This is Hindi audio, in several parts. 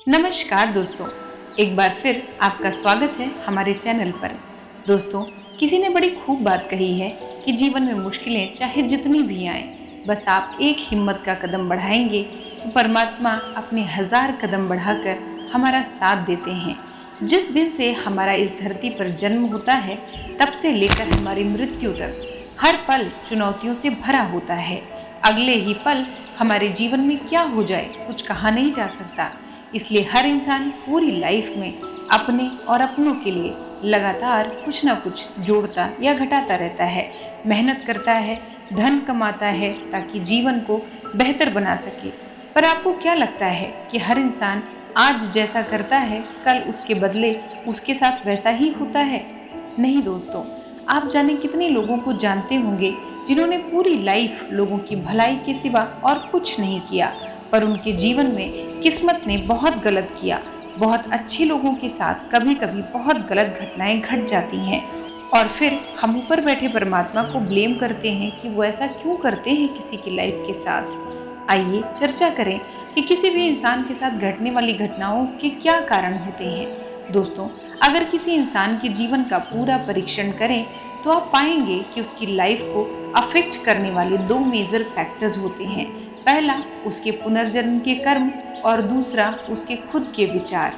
नमस्कार दोस्तों, एक बार फिर आपका स्वागत है हमारे चैनल पर। दोस्तों, किसी ने बड़ी खूब बात कही है कि जीवन में मुश्किलें चाहे जितनी भी आए, बस आप एक हिम्मत का कदम बढ़ाएंगे तो परमात्मा अपने 1000 कदम बढ़ाकर हमारा साथ देते हैं। जिस दिन से हमारा इस धरती पर जन्म होता है, तब से लेकर हमारी मृत्यु तक हर पल चुनौतियों से भरा होता है। अगले ही पल हमारे जीवन में क्या हो जाए कुछ कहा नहीं जा सकता। इसलिए हर इंसान पूरी लाइफ में अपने और अपनों के लिए लगातार कुछ ना कुछ जोड़ता या घटाता रहता है, मेहनत करता है, धन कमाता है ताकि जीवन को बेहतर बना सके। पर आपको क्या लगता है कि हर इंसान आज जैसा करता है कल उसके बदले उसके साथ वैसा ही होता है? नहीं दोस्तों, आप जाने कितने लोगों को जानते होंगे जिन्होंने पूरी लाइफ लोगों की भलाई के सिवा और कुछ नहीं किया, पर उनके जीवन में किस्मत ने बहुत गलत किया। बहुत अच्छे लोगों के साथ कभी कभी बहुत गलत घटनाएं घट जाती हैं और फिर हम ऊपर बैठे परमात्मा को ब्लेम करते हैं कि वो ऐसा क्यों करते हैं किसी की लाइफ के साथ। आइए चर्चा करें कि किसी भी इंसान के साथ घटने वाली घटनाओं के क्या कारण होते हैं। दोस्तों, अगर किसी इंसान के जीवन का पूरा परीक्षण करें तो आप पाएंगे कि उसकी लाइफ को अफेक्ट करने वाले 2 मेजर फैक्टर्स होते हैं। पहला उसके पुनर्जन्म के कर्म और दूसरा उसके खुद के विचार।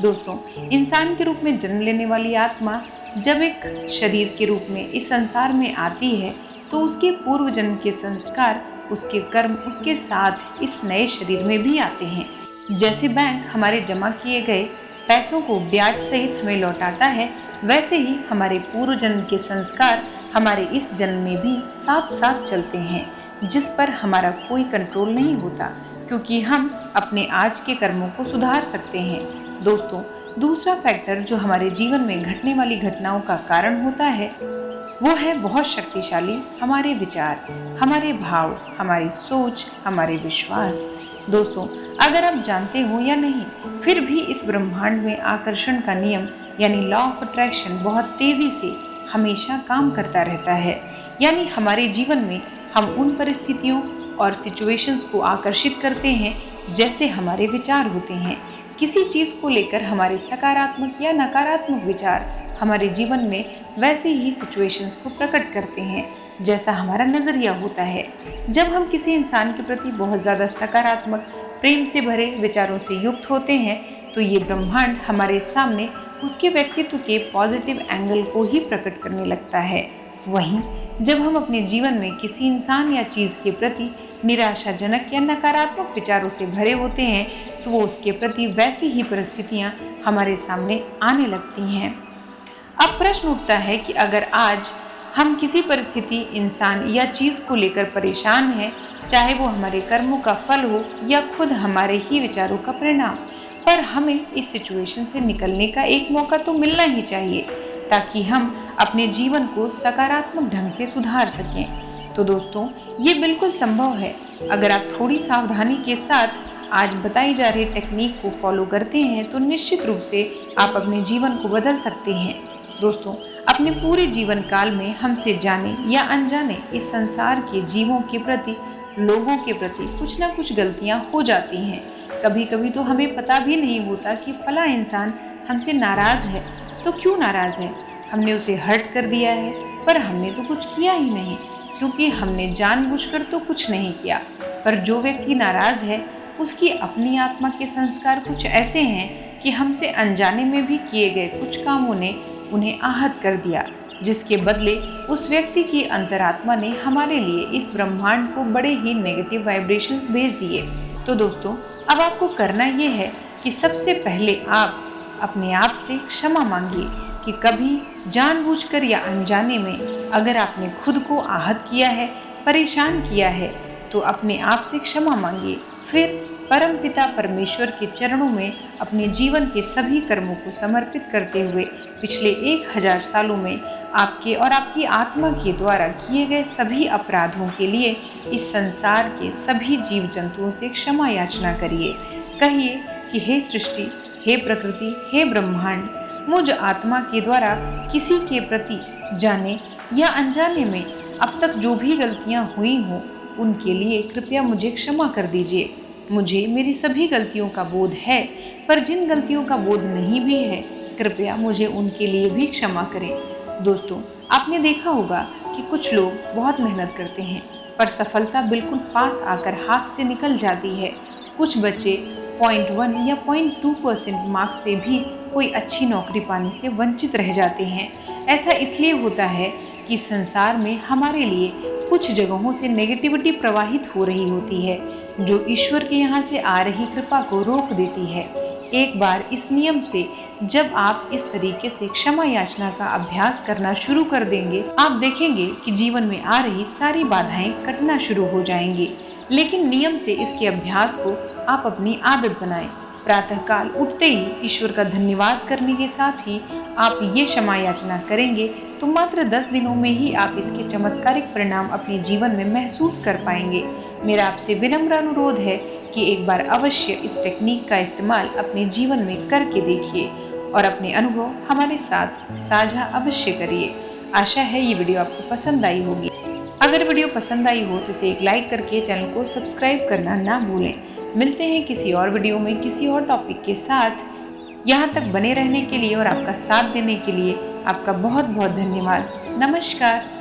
दोस्तों, इंसान के रूप में जन्म लेने वाली आत्मा जब एक शरीर के रूप में इस संसार में आती है तो उसके पूर्व जन्म के संस्कार, उसके कर्म उसके साथ इस नए शरीर में भी आते हैं। जैसे बैंक हमारे जमा किए गए पैसों को ब्याज सहित हमें लौटाता है, वैसे ही हमारे पूर्व जन्म के संस्कार हमारे इस जन्म में भी साथ साथ चलते हैं, जिस पर हमारा कोई कंट्रोल नहीं होता, क्योंकि हम अपने आज के कर्मों को सुधार सकते हैं। दोस्तों, दूसरा फैक्टर जो हमारे जीवन में घटने वाली घटनाओं का कारण होता है वो है बहुत शक्तिशाली हमारे विचार, हमारे भाव, हमारी सोच, हमारे विश्वास। दोस्तों, अगर आप जानते हो या नहीं, फिर भी इस ब्रह्मांड में आकर्षण का नियम यानी लॉ ऑफ अट्रैक्शन बहुत तेजी से हमेशा काम करता रहता है। यानी हमारे जीवन में हम उन परिस्थितियों और सिचुएशंस को आकर्षित करते हैं जैसे हमारे विचार होते हैं। किसी चीज़ को लेकर हमारे सकारात्मक या नकारात्मक विचार हमारे जीवन में वैसे ही सिचुएशंस को प्रकट करते हैं जैसा हमारा नज़रिया होता है। जब हम किसी इंसान के प्रति बहुत ज़्यादा सकारात्मक, प्रेम से भरे विचारों से युक्त होते हैं तो ये ब्रह्मांड हमारे सामने उसके व्यक्तित्व के पॉजिटिव एंगल को ही प्रकट करने लगता है। वहीं जब हम अपने जीवन में किसी इंसान या चीज़ के प्रति निराशाजनक या नकारात्मक विचारों से भरे होते हैं तो वो उसके प्रति वैसी ही परिस्थितियां हमारे सामने आने लगती हैं। अब प्रश्न उठता है कि अगर आज हम किसी परिस्थिति, इंसान या चीज़ को लेकर परेशान हैं, चाहे वो हमारे कर्मों का फल हो या खुद हमारे ही विचारों का परिणाम, पर हमें इस सिचुएशन से निकलने का एक मौका तो मिलना ही चाहिए ताकि हम अपने जीवन को सकारात्मक ढंग से सुधार सकें। तो दोस्तों, ये बिल्कुल संभव है अगर आप थोड़ी सावधानी के साथ आज बताई जा रही टेक्निक को फॉलो करते हैं तो निश्चित रूप से आप अपने जीवन को बदल सकते हैं। दोस्तों, अपने पूरे जीवन काल में हमसे जाने या अनजाने इस संसार के जीवों के प्रति, लोगों के प्रति कुछ ना कुछ गलतियां हो जाती हैं। कभी कभी तो हमें पता भी नहीं होता कि फला इंसान हमसे नाराज़ है तो क्यों नाराज़ है, हमने उसे हर्ट कर दिया है, पर हमने तो कुछ किया ही नहीं, क्योंकि हमने जानबूझकर तो कुछ नहीं किया। पर जो व्यक्ति नाराज़ है उसकी अपनी आत्मा के संस्कार कुछ ऐसे हैं कि हमसे अनजाने में भी किए गए कुछ कामों ने उन्हें आहत कर दिया, जिसके बदले उस व्यक्ति की अंतरात्मा ने हमारे लिए इस ब्रह्मांड को बड़े ही नेगेटिव वाइब्रेशंस भेज दिए। तो दोस्तों, अब आपको करना ये है कि सबसे पहले आप अपने आप से क्षमा मांगिए कि कभी जानबूझकर या अनजाने में अगर आपने खुद को आहत किया है, परेशान किया है, तो अपने आप से क्षमा मांगिए। फिर परमपिता परमेश्वर के चरणों में अपने जीवन के सभी कर्मों को समर्पित करते हुए पिछले 1000 सालों में आपके और आपकी आत्मा के द्वारा किए गए सभी अपराधों के लिए इस संसार के सभी जीव जंतुओं से क्षमा याचना करिए। कहिए कि हे सृष्टि, हे प्रकृति, हे ब्रह्मांड, मुझ आत्मा के द्वारा किसी के प्रति जाने या अनजाने में अब तक जो भी गलतियां हुई हों उनके लिए कृपया मुझे क्षमा कर दीजिए। मुझे मेरी सभी गलतियों का बोध है, पर जिन गलतियों का बोध नहीं भी है, कृपया मुझे उनके लिए भी क्षमा करें। दोस्तों, आपने देखा होगा कि कुछ लोग बहुत मेहनत करते हैं, पर सफलता बिल्कुल पास आकर हाथ से निकल जाती है। कुछ बच्चे 0.1 या 0.2% मार्क्स से भी कोई अच्छी नौकरी पाने से वंचित रह जाते हैं। ऐसा इसलिए होता है कि संसार में हमारे लिए कुछ जगहों से नेगेटिविटी प्रवाहित हो रही होती है, जो ईश्वर के यहाँ से आ रही कृपा को रोक देती है। एक बार इस नियम से जब आप इस तरीके से क्षमा याचना का अभ्यास करना शुरू कर देंगे, आप देखेंगे कि जीवन में आ रही सारी बाधाएं कटना शुरू हो जाएंगी। लेकिन नियम से इसके अभ्यास को आप अपनी आदत बनाएं। प्रातःकाल उठते ही ईश्वर का धन्यवाद करने के साथ ही आप ये क्षमा याचना करेंगे तो मात्र 10 दिनों में ही आप इसके चमत्कारिक परिणाम अपने जीवन में महसूस कर पाएंगे। मेरा आपसे विनम्र अनुरोध है कि एक बार अवश्य इस टेक्निक का इस्तेमाल अपने जीवन में करके देखिए और अपने अनुभव हमारे साथ साझा अवश्य करिए। आशा है ये वीडियो आपको पसंद आई होगी। अगर वीडियो पसंद आई हो तो इसे एक लाइक करके चैनल को सब्सक्राइब करना ना भूलें। मिलते हैं किसी और वीडियो में किसी और टॉपिक के साथ। यहाँ तक बने रहने के लिए और आपका साथ देने के लिए आपका बहुत बहुत धन्यवाद। नमस्कार।